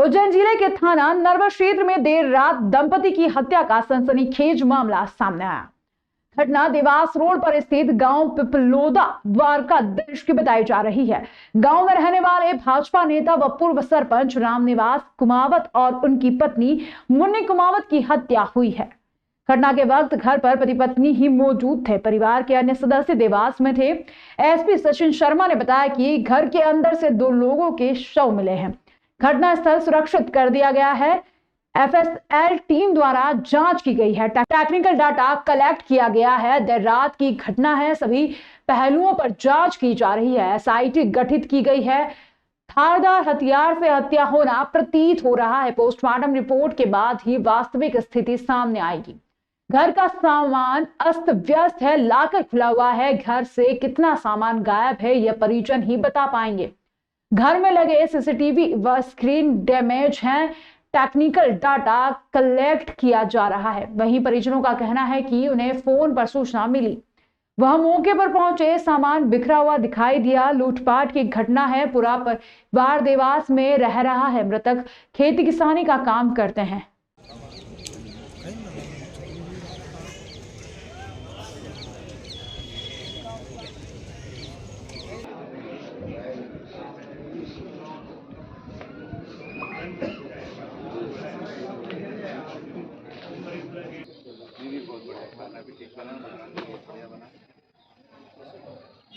उज्जैन जिले के थाना नरवर क्षेत्र में देर रात दंपति की हत्या का सनसनीखेज मामला सामने आया। घटना देवास रोड पर स्थित गांव पिपलोदा द्वारका देश की बताई जा रही है। गांव में रहने वाले भाजपा नेता व पूर्व सरपंच रामनिवास कुमावत और उनकी पत्नी मुन्नी कुमावत की हत्या हुई है। घटना के वक्त घर पर पति पत्नी ही मौजूद थे। परिवार के अन्य सदस्य देवास में थे। एसपी सचिन शर्मा ने बताया कि घर के अंदर से 2 लोगों के शव मिले हैं। घटना स्थल सुरक्षित कर दिया गया है। एफएसएल टीम द्वारा जांच की गई है। टेक्निकल डाटा कलेक्ट किया गया है। देर रात की घटना है। सभी पहलुओं पर जांच की जा रही है। एसआईटी गठित की गई है। धारदार हथियार से हत्या होना प्रतीत हो रहा है। पोस्टमार्टम रिपोर्ट के बाद ही वास्तविक स्थिति सामने आएगी। घर का सामान अस्त व्यस्त है, लाकर खुला हुआ है। घर से कितना सामान गायब है यह परिजन ही बता पाएंगे। घर में लगे सीसीटीवी व स्क्रीन डैमेज हैं। टेक्निकल डाटा कलेक्ट किया जा रहा है। वहीं परिजनों का कहना है कि उन्हें फोन पर सूचना मिली। वह मौके पर पहुंचे, सामान बिखरा हुआ दिखाई दिया। लूटपाट की घटना है। पूरा परिवार देवास में रह रहा है। मृतक खेती किसानी का काम करते हैं।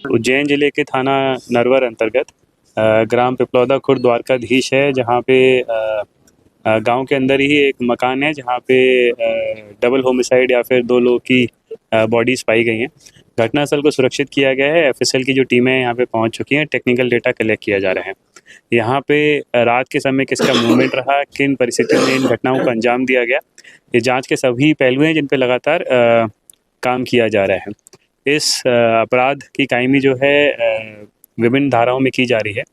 उज्जैन जिले के थाना नरवर अंतर्गत ग्राम पिपलौदा खुर्द द्वारकाधीश है, जहाँ पे गांव के अंदर ही एक मकान है जहाँ पे डबल होमिसाइड या फिर 2 लोगों की बॉडीज पाई गई हैं। घटनास्थल को सुरक्षित किया गया है। एफएसएल की जो टीमें यहाँ पे पहुँच चुकी हैं। टेक्निकल डेटा कलेक्ट किया जा रहा है। यहाँ पे रात के समय किसका मूवमेंट रहा, किन परिस्थितियों में इन घटनाओं को अंजाम दिया गया, ये जाँच के सभी पहलू हैं जिन पे लगातार काम किया जा रहा है। इस अपराध की कायमी जो है विभिन्न धाराओं में की जा रही है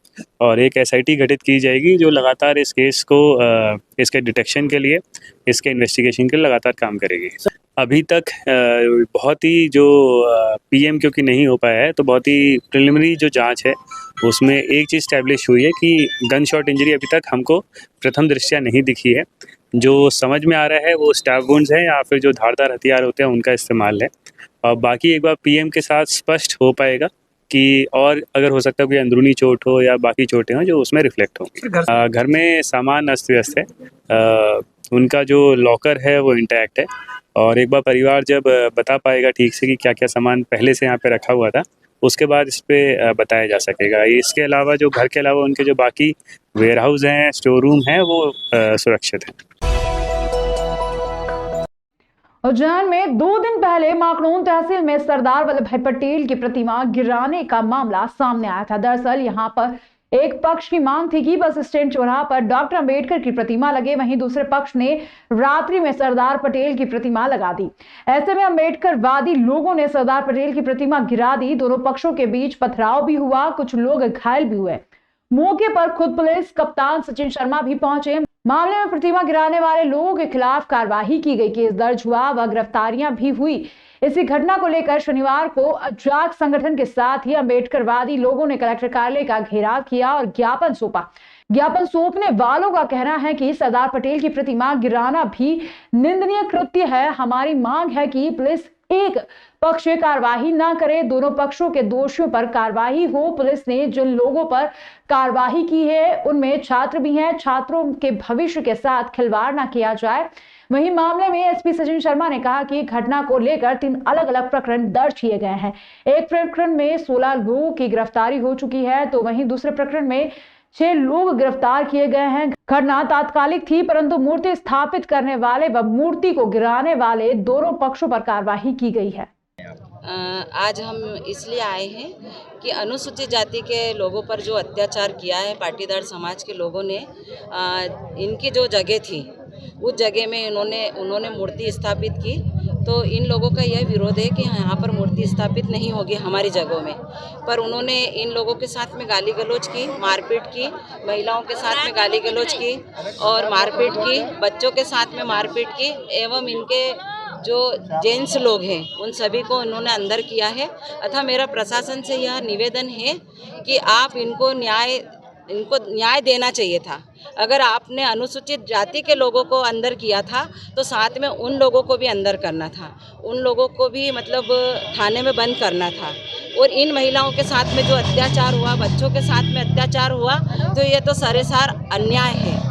और एक एसआईटी गठित की जाएगी जो लगातार इस केस को इसके डिटेक्शन के लिए, इसके इन्वेस्टिगेशन के लिए लगातार काम करेगी। अभी तक बहुत ही जो पीएम क्योंकि नहीं हो पाया है, तो बहुत ही प्रिलिमिनरी जो जांच है उसमें एक चीज़ स्टैब्लिश हुई है कि गन शॉट इंजरी अभी तक हमको प्रथम दृष्टया नहीं दिखी है। जो समझ में आ रहा है वो स्टैब वुंड्स हैं या फिर जो धारदार हथियार होते हैं उनका इस्तेमाल है। और बाकी एक बार पीएम के साथ स्पष्ट हो पाएगा कि और अगर हो सकता है कोई अंदरूनी चोट हो या बाकी चोटें हो जो उसमें रिफ्लेक्ट हो। घर में सामान अस्त व्यस्त है। उनका जो लॉकर है वो इंटैक्ट है और एक बार परिवार जब बता पाएगा ठीक से कि क्या क्या सामान पहले से यहाँ पे रखा हुआ था, उसके बाद इस पे बताया जा सकेगा। इसके अलावा जो घर के अलावा उनके जो बाकी वेयरहाउस हैं, स्टोर रूम हैं, वो सुरक्षित हैं। उज्जैन में 2 दिन पहले माकड़ोन तहसील में सरदार वल्लभ भाई पटेल की प्रतिमा गिराने का मामला सामने आया था। दरअसल यहां पर एक पक्ष की मांग थी कि बस स्टैंड चौराहा पर डॉक्टर अंबेडकर की प्रतिमा लगे, वहीं दूसरे पक्ष ने रात्रि में सरदार पटेल की प्रतिमा लगा दी। ऐसे में अंबेडकरवादी लोगों ने सरदार पटेल की प्रतिमा गिरा दी। दोनों पक्षों के बीच पथराव भी हुआ, कुछ लोग घायल भी हुए। मौके पर खुद पुलिस कप्तान सचिन शर्मा भी पहुंचे। मामले में प्रतिमा गिराने वाले लोगों के खिलाफ कार्रवाई की गई, केस दर्ज हुआ व गिरफ्तारियां भी हुई। इसी घटना को लेकर शनिवार को अजाक संगठन के साथ ही अंबेडकरवादी लोगों ने कलेक्टर कार्यालय का घेराव किया और ज्ञापन सौंपा। ज्ञापन सौंपने वालों का कहना है कि सरदार पटेल की प्रतिमा गिराना भी निंदनीय कृत्य है। हमारी मांग है कि पुलिस एक पक्ष कार्रवाई ना करे, दोनों पक्षों के दोषियों पर कार्रवाई हो। पुलिस ने जिन लोगों पर कार्रवाई की है उनमें छात्र भी हैं। छात्रों के भविष्य के साथ खिलवाड़ ना किया जाए। वहीं मामले में एसपी सचिन शर्मा ने कहा कि घटना को लेकर 3 अलग-अलग प्रकरण दर्ज किए गए हैं। एक प्रकरण में 16 लोगों की गिरफ्तारी हो चुकी है, तो वहीं दूसरे प्रकरण में 6 लोग गिरफ्तार किए गए हैं। घटना तात्कालिक थी, परंतु मूर्ति स्थापित करने वाले व मूर्ति को गिराने वाले दोनों पक्षों पर कार्रवाई की गई है। आज हम इसलिए आए हैं कि अनुसूचित जाति के लोगों पर जो अत्याचार किया है पाटीदार समाज के लोगों ने, इनकी जो जगह थी उस जगह में उन्होंने मूर्ति स्थापित की। तो इन लोगों का यह विरोध है कि यहाँ पर मूर्ति स्थापित नहीं होगी हमारी जगहों में। पर उन्होंने इन लोगों के साथ में गाली गलौज की, मारपीट की, महिलाओं के साथ में गाली गलौज की और मारपीट की, बच्चों के साथ में मारपीट की एवं इनके जो जेंट्स लोग हैं उन सभी को इन्होंने अंदर किया है। अतः मेरा प्रशासन से यह निवेदन है कि आप इनको न्याय इनको न्याय देना चाहिए था। अगर आपने अनुसूचित जाति के लोगों को अंदर किया था तो साथ में उन लोगों को भी अंदर करना था, उन लोगों को भी मतलब थाने में बंद करना था। और इन महिलाओं के साथ में जो अत्याचार हुआ, बच्चों के साथ में अत्याचार हुआ, तो ये तो सरेसर अन्याय है।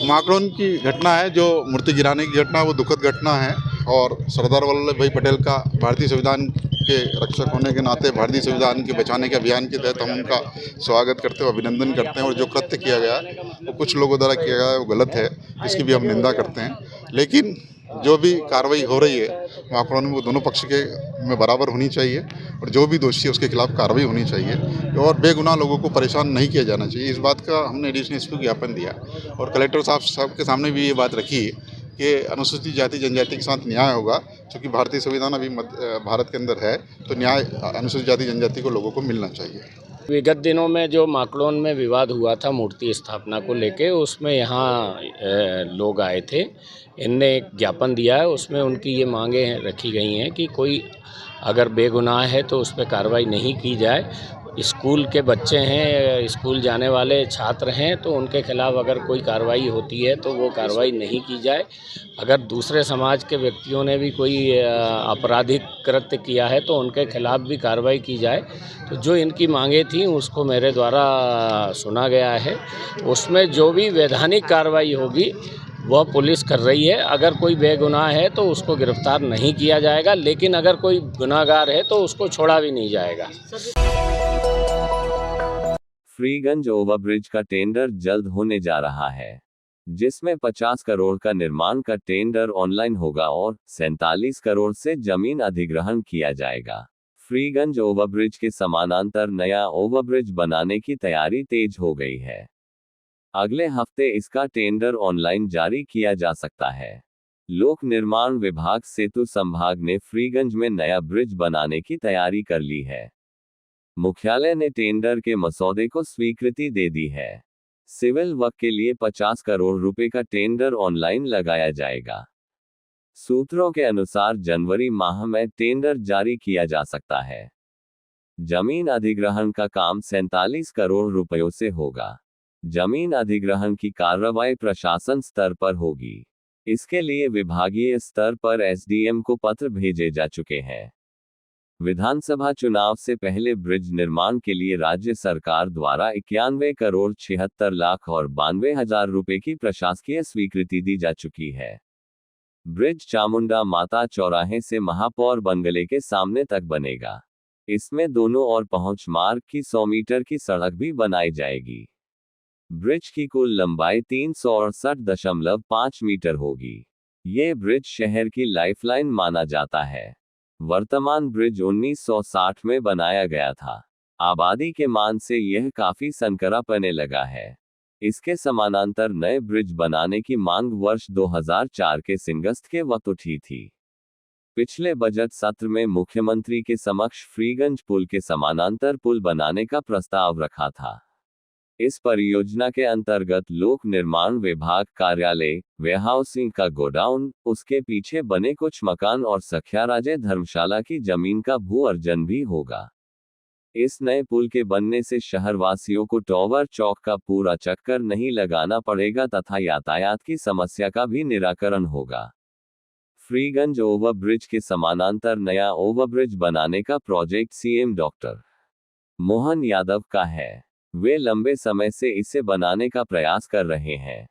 माकड़ोन की घटना है, जो मूर्ति गिराने की घटना है, वो दुखद घटना है। और सरदार वल्लभ भाई पटेल का भारतीय संविधान के रक्षक होने के नाते भारतीय संविधान के बचाने के अभियान के तहत हम उनका स्वागत करते हैं, अभिनंदन करते हैं। और जो कृत्य किया गया वो कुछ लोगों द्वारा किया गया है, वो गलत है, इसकी भी हम निंदा करते हैं। लेकिन जो भी कार्रवाई हो रही है माकड़ोन में, वो दोनों पक्ष के में बराबर होनी चाहिए और जो भी दोषी है उसके खिलाफ कार्रवाई होनी चाहिए और बेगुनाह लोगों को परेशान नहीं किया जाना चाहिए। इस बात का हमने एडिशनल एसपी को ज्ञापन दिया और कलेक्टर साहब के सामने भी ये बात रखी कि अनुसूचित जाति जनजाति के साथ न्याय होगा, क्योंकि भारतीय संविधान अभी भारत के अंदर है, तो न्याय अनुसूचित जाति जनजाति को लोगों को मिलना चाहिए। विगत दिनों में जो माकड़ोन में विवाद हुआ था मूर्ति स्थापना को लेके, उसमें यहाँ लोग आए थे, इनने एक ज्ञापन दिया है, उसमें उनकी ये मांगे रखी गई हैं कि कोई अगर बेगुनाह है तो उस पर कार्रवाई नहीं की जाए। स्कूल के बच्चे हैं, स्कूल जाने वाले छात्र हैं, तो उनके खिलाफ अगर कोई कार्रवाई होती है तो वो कार्रवाई नहीं की जाए। अगर दूसरे समाज के व्यक्तियों ने भी कोई आपराधिक कृत्य किया है तो उनके खिलाफ भी कार्रवाई की जाए। तो जो इनकी मांगे थी उसको मेरे द्वारा सुना गया है, उसमें जो भी वैधानिक कार्रवाई होगी वह पुलिस कर रही है। अगर कोई बेगुनाह है तो उसको गिरफ्तार नहीं किया जाएगा, लेकिन अगर कोई गुनाहगार है तो उसको छोड़ा भी नहीं जाएगा। फ्रीगंज ओवरब्रिज का टेंडर जल्द होने जा रहा है, जिसमें 50 करोड़ का निर्माण का टेंडर ऑनलाइन होगा और 47 करोड़ से जमीन अधिग्रहण किया जाएगा। फ्रीगंज ओवरब्रिज के समानांतर नया ओवरब्रिज बनाने की तैयारी तेज हो गई है। अगले हफ्ते इसका टेंडर ऑनलाइन जारी किया जा सकता है। लोक निर्माण विभाग सेतु संभाग ने फ्रीगंज में नया ब्रिज बनाने की तैयारी कर ली है। मुख्यालय ने टेंडर के मसौदे को स्वीकृति दे दी है। सिविल वर्क के लिए 50 करोड़ रुपए का टेंडर ऑनलाइन लगाया जाएगा। सूत्रों के अनुसार जनवरी माह में टेंडर जारी किया जा सकता है। जमीन अधिग्रहण का काम 47 करोड़ रुपयों से होगा। जमीन अधिग्रहण की कार्रवाई प्रशासन स्तर पर होगी। इसके लिए विभागीय स्तर पर एसडीएम को पत्र भेजे जा चुके हैं। विधानसभा चुनाव से पहले ब्रिज निर्माण के लिए राज्य सरकार द्वारा 91 करोड़ 76 लाख और 92,000 रुपए की प्रशासकीय स्वीकृति दी जा चुकी है। ब्रिज चामुंडा माता चौराहे से महापौर बंगले के सामने तक बनेगा। इसमें दोनों ओर पहुंच मार्ग की 100 मीटर की सड़क भी बनाई जाएगी। ब्रिज की कुल लंबाई 368.5 मीटर होगी। ये ब्रिज शहर की लाइफलाइन माना जाता है। वर्तमान ब्रिज 1960 में बनाया गया था। आबादी के मान से यह काफी संकरा पड़ने लगा है। इसके समानांतर नए ब्रिज बनाने की मांग वर्ष 2004 के सिंगस्त के वक्त उठी थी। पिछले बजट सत्र में मुख्यमंत्री के समक्ष फ्रीगंज पुल के समानांतर पुल बनाने का प्रस्ताव रखा था। इस परियोजना के अंतर्गत लोक निर्माण विभाग कार्यालय, वेयरहाउसिंग का गोडाउन, उसके पीछे बने कुछ मकान और सख्याराजे धर्मशाला की जमीन का भू अर्जन भी होगा। इस नए पुल के बनने से शहरवासियों को टॉवर चौक का पूरा चक्कर नहीं लगाना पड़ेगा तथा यातायात की समस्या का भी निराकरण होगा। फ्रीगंज ओवरब्रिज के समानांतर नया ओवरब्रिज बनाने का project CM doctor Mohan Yadav का है। वे लंबे समय से इसे बनाने का प्रयास कर रहे हैं।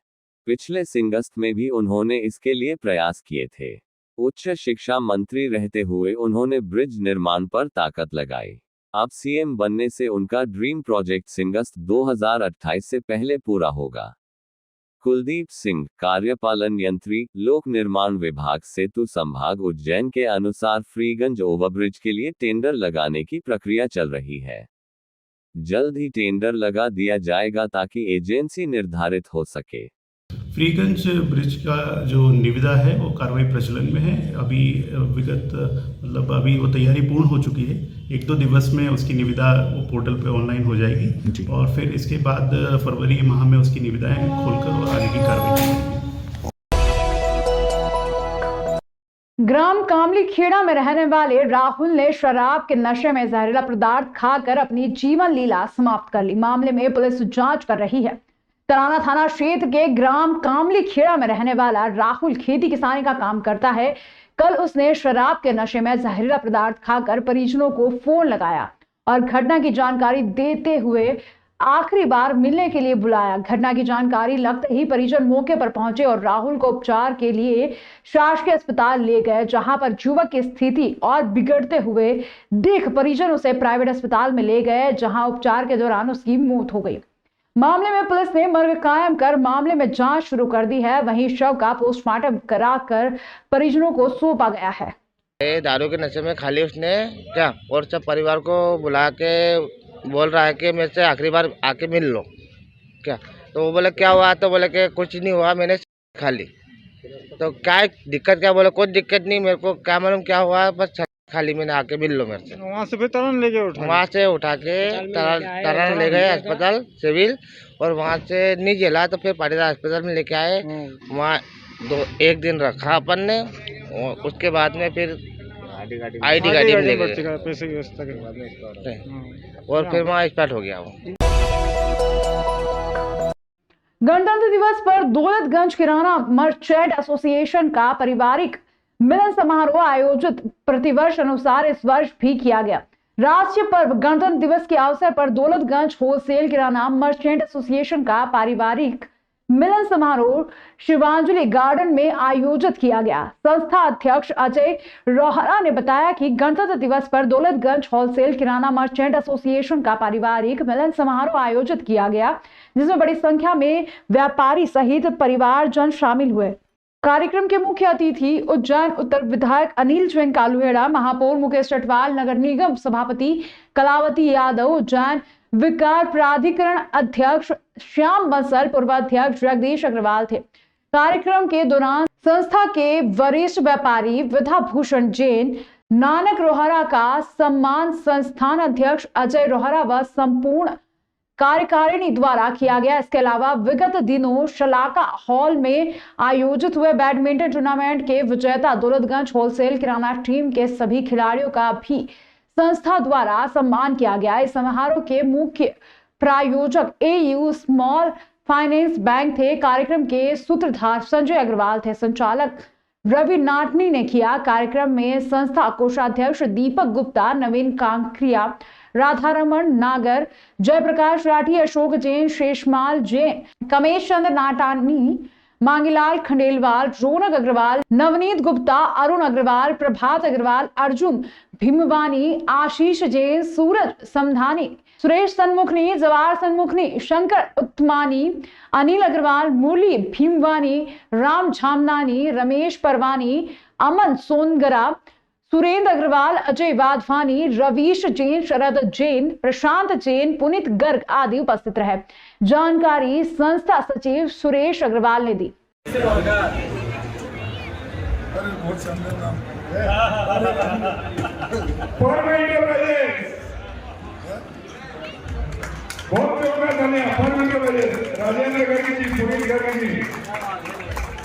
पिछले सिंगस्त में भी उन्होंने इसके लिए प्रयास किए थे। उच्च शिक्षा मंत्री रहते हुए उन्होंने ब्रिज निर्माण पर ताकत लगाई। अब सीएम बनने से उनका ड्रीम प्रोजेक्ट सिंगस्त 2028 से पहले पूरा होगा। कुलदीप सिंह, कार्यपालन यंत्री, लोक निर्माण विभाग सेतु संभाग उज्जैन के अनुसार फ्रीगंज ओवरब्रिज के लिए टेंडर लगाने की प्रक्रिया चल रही है। जल्द ही टेंडर लगा दिया जाएगा ताकि एजेंसी निर्धारित हो सके। फ्रीगंज ब्रिज का जो निविदा है वो कार्रवाई प्रचलन में है। अभी अभी वो तैयारी पूर्ण हो चुकी है। 1-2 दिवस में उसकी निविदा वो पोर्टल पे ऑनलाइन हो जाएगी और फिर इसके बाद फरवरी माह में उसकी निविदाएं खोलकर और आगे की कार्रवाई की जाएगी। ग्राम कामली खेड़ा में रहने वाले राहुल ने शराब के नशे में जहरीला पदार्थ खाकर अपनी जीवन लीला समाप्त कर ली। मामले में पुलिस जांच कर रही है। तराना थाना क्षेत्र के ग्राम कामली खेड़ा में रहने वाला राहुल खेती किसानी का काम करता है। कल उसने शराब के नशे में जहरीला पदार्थ खाकर परिजनों को फोन लगाया और घटना की जानकारी देते हुए आखिरी बार मिलने के लिए बुलाया। घटना की जानकारी लगते ही परिजन मौके पर पहुंचे और राहुल को उपचार के लिए शासकीय अस्पताल ले गए, जहां पर युवक की स्थिति और बिगड़ते हुए देख परिजन उसे प्राइवेट अस्पताल में ले गए, जहां उपचार के दौरान उसकी मौत हो गई। मामले में पुलिस ने मर्ग कायम कर मामले में जांच शुरू कर दी है। वहीं शव का पोस्टमार्टम कराकर परिजनों को सौंपा गया है। दारू के नशे में खाली उसने क्या और सब परिवार को बुला के बोल रहा है कि मेरे से आखिरी बार आके मिल लो क्या। तो वो बोले क्या हुआ, तो बोले कि कुछ नहीं हुआ, मैंने खाली। तो क्या दिक्कत, क्या बोले कोई दिक्कत नहीं, मेरे को क्या मालूम क्या हुआ, बस खाली मैंने आके मिल लो मेरे से। वहाँ से फिर तरन ले गए, वहाँ से उठा के तरन ले गए अस्पताल सिविल, और वहाँ से नहीं झेला तो फिर पाटीदार अस्पताल में लेके आए। वहाँ एक दिन रखा अपन ने, उसके बाद में फिर आईडी गाड़ी में ले गए पैसे की व्यवस्था के बाद और फिर वहाँ स्टार्ट हो गया वो। गणतंत्र दिवस पर दौलतगंज किराना मर्चेंट एसोसिएशन का पारिवारिक मिलन समारोह आयोजित प्रतिवर्ष अनुसार इस वर्ष भी किया गया। राष्ट्रीय पर्व गणतंत्र दिवस के अवसर पर दौलतगंज होलसेल किराना मर्चेंट एसोसिएशन का पारिवारिक मिलन समारोह शिवांजलि गार्डन में आयोजित किया गया। संस्था अध्यक्ष अजय रोहरा ने बताया कि गणतंत्र दिवस पर दौलतगंज होलसेल किराना मर्चेंट एसोसिएशन का पारिवारिक मिलन समारोह आयोजित किया गया, जिसमें बड़ी संख्या में व्यापारी सहित परिवारजन शामिल हुए। कार्यक्रम के मुख्य अतिथि उज्जैन उत्तर विधायक अनिल जैन कालुहेड़ा, महापौर मुकेश चटवाल, नगर निगम सभापति कलावती यादव, उज्जैन विकास प्राधिकरण अध्यक्ष श्याम बंसल, पूर्वाध्यक्ष जगदीश अग्रवाल थे। कार्यक्रम के दौरान संस्था के वरिष्ठ व्यापारी विधा भूषण जैन, नानक रोहरा का सम्मान संस्थान अध्यक्ष अजय रोहरा व संपूर्ण कार्यकारिणी द्वारा किया गया। इसके अलावा विगत दिनों शलाका हॉल में आयोजित हुए बैडमिंटन टूर्नामेंट के विजेता दौलतगंज होलसेल किराना टीम के सभी खिलाड़ियों का भी संस्था द्वारा सम्मान किया गया। इस समारोह के मुख्य प्रायोजक एयू स्मॉल फाइनेंस बैंक थे। कार्यक्रम के सूत्रधार संजय अग्रवाल थे। संचालक रवि नाटनी ने किया। कार्यक्रम में संस्था कोषाध्यक्ष दीपक गुप्ता, नवीन कांकरिया, राधारमण नागर, जयप्रकाश राठी, अशोक जैन, शेषमाल जैन, कमेश चंद्र नाटानी, मांगीलाल खंडेलवाल, रौनक अग्रवाल, नवनीत गुप्ता, अरुण अग्रवाल, प्रभात अग्रवाल, अर्जुन भीमवानी, आशीष जैन, सूरज समधानी, सुरेश सन्मुखनी, जवाहर सन्मुखनी, शंकर उत्तमानी, अनिल अग्रवाल, मुरली भीमवानी, राम झामनानी, रमेश परवानी, अमन सोनगरा, सुरेंद्र अग्रवाल, अजय वाधवानी, रवीश जैन, शरद जैन, प्रशांत जैन, पुनीत गर्ग आदि उपस्थित रहे। जानकारी संस्था सचिव सुरेश अग्रवाल ने दी।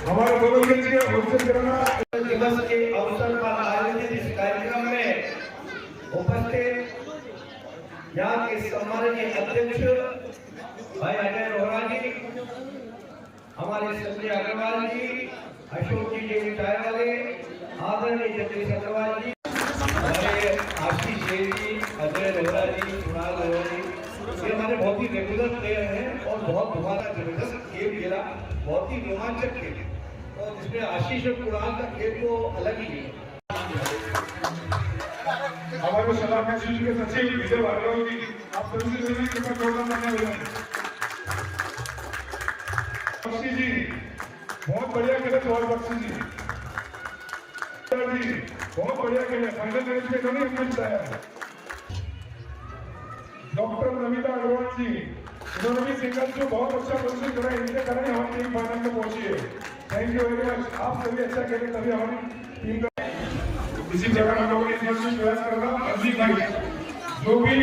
हमारे दौलतगंज के होलसेल किराना दिवस के अवसर पर आयोजित इस कार्यक्रम में उपस्थित यहाँ के सम्माननीय अध्यक्ष भाई अजय रोहरा जी, हमारे संजय अग्रवाल जी, अशोक जी जैन चाय वाले, आदरणीय जगदीश अग्रवाल जी, हमारे आशीष जैन जी, अजय रोहरा जी, कुणाल रोहरा जी, ये हमारे बहुत ही रेगुलर प्लेयर हैं और बहुत हमारा जबरदस्त खेल खेला, बहुत ही रोमांचक खेल, और इसमें आशीष और कुणाल का खेल तो अलग ही है। हमारे सलाह के सचिव विजय भार्गव जी, आप सभी से कृपया प्रोग्राम करने वाले हैं। बख्शी जी बहुत बढ़िया खेले, तो और बख्शी जी बहुत बढ़िया खेले, फाइनल मैच में नहीं मिलता है। डॉक्टर नमिता अग्रवाल जी, इन्होंने भी सिंगल को बहुत अच्छा प्रदर्शन करा, इनके कारण हमारी टीम फाइनल में पहुंची है। Thank you very much. आप सभी अच्छा खेले तभी हमारी टीम का इसी जगह हम लोगों ने प्रयास करना। अभी भाई जो भी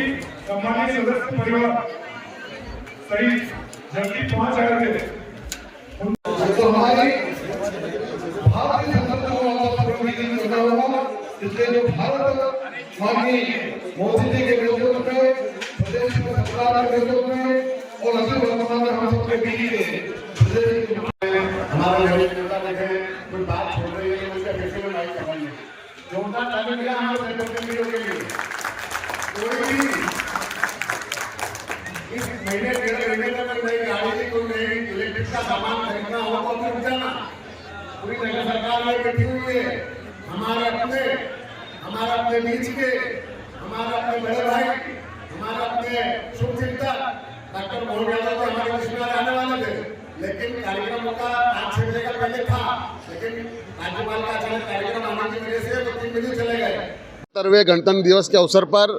सम्मानित सदस्य परिवार सही जल्दी पहुंच आए थे, तो हमारी भारतीय संसद को करना होगा। इसलिए जो भारत माननीय मोदी जी के नेतृत्व में, प्रदेश में सरकार के नेतृत्व में और अभी वर्तमान में हम सबके बीच में प्रदेश हमारे नेता देखे कोई बात छोड़ रही है तो उसका कैसे में नहीं करवाइए। जोरदार ताली मिला हमारे नेतृत्व के लिए। कोई भी इस महीने डेढ़ महीने तक कोई नई गाड़ी कोई नई इलेक्ट्रिक का सामान खरीदना हो तो रुक जाना। पूरी नगर सरकार में बैठी हुई है। हमारे अपने बीच के हमारे अपने बड़े भाई, हमारे अपने शुभ चिंतक डॉक्टर मोहन यादव तो हमारे बीच में आने वाले थे, लेकिन कार्यक्रम का 5-6 बजे का पहले था, लेकिन राज्यपाल का अचानक कार्यक्रम आने की वजह से तो 3 बजे चले गए। 70वें गणतंत्र दिवस के अवसर पर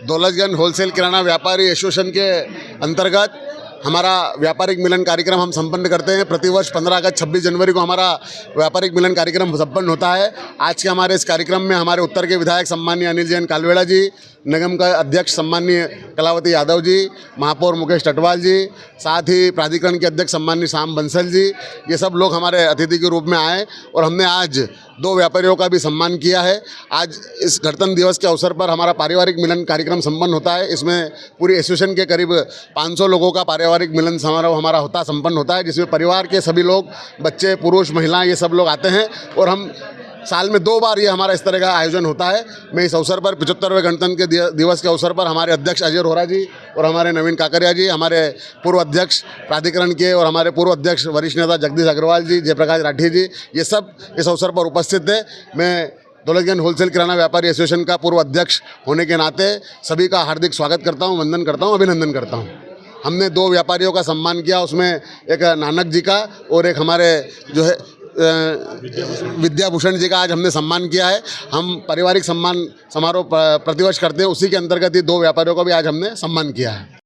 दौलतगंज होलसेल किराना व्यापारी एसोसिएशन के अंतर्गत हमारा व्यापारिक मिलन कार्यक्रम हम संपन्न करते हैं। प्रतिवर्ष 15 अगस्त 26 जनवरी को हमारा व्यापारिक मिलन कार्यक्रम संपन्न होता है। आज के हमारे इस कार्यक्रम में हमारे उत्तर के विधायक सम्माननीय अनिल जैन कालवेड़ा जी, निगम का अध्यक्ष सम्माननीय कलावती यादव जी, महापौर मुकेश टटवाल जी, साथ ही प्राधिकरण के अध्यक्ष सम्माननीय श्याम बंसल जी, ये सब लोग हमारे अतिथि के रूप में आए और हमने आज 2 व्यापारियों का भी सम्मान किया है। आज इस गणतंत्र दिवस के अवसर पर हमारा पारिवारिक मिलन कार्यक्रम संपन्न होता है। इसमें पूरी एसोसिएशन के करीब 500 लोगों का पारिवारिक मिलन समारोह हमारा संपन्न होता है, जिसमें परिवार के सभी लोग, बच्चे, पुरुष, महिलाएं, ये सब लोग आते हैं और हम साल में 2 बार ये हमारा इस तरह का आयोजन होता है। मैं इस अवसर पर 75वें गणतंत्र के दिवस के अवसर पर हमारे अध्यक्ष अजय रोहरा जी और हमारे नवीन काकरिया जी, हमारे पूर्व अध्यक्ष प्राधिकरण के और हमारे पूर्व अध्यक्ष वरिष्ठ नेता जगदीश अग्रवाल जी, जयप्रकाश राठी जी, ये सब इस अवसर पर उपस्थित थे। मैं दौलतगंज होलसेल किराना व्यापारी एसोसिएशन का पूर्व अध्यक्ष होने के नाते सभी का हार्दिक स्वागत करता हूँ, वंदन करता हूँ, अभिनंदन करता हूँ। हमने 2 व्यापारियों का सम्मान किया, उसमें एक नानक जी का और एक हमारे जो है विद्याभूषण जी का आज हमने सम्मान किया है। हम पारिवारिक सम्मान समारोह प्रतिवर्ष करते हैं, उसी के अंतर्गत ही 2 व्यापारियों का भी आज हमने सम्मान किया है।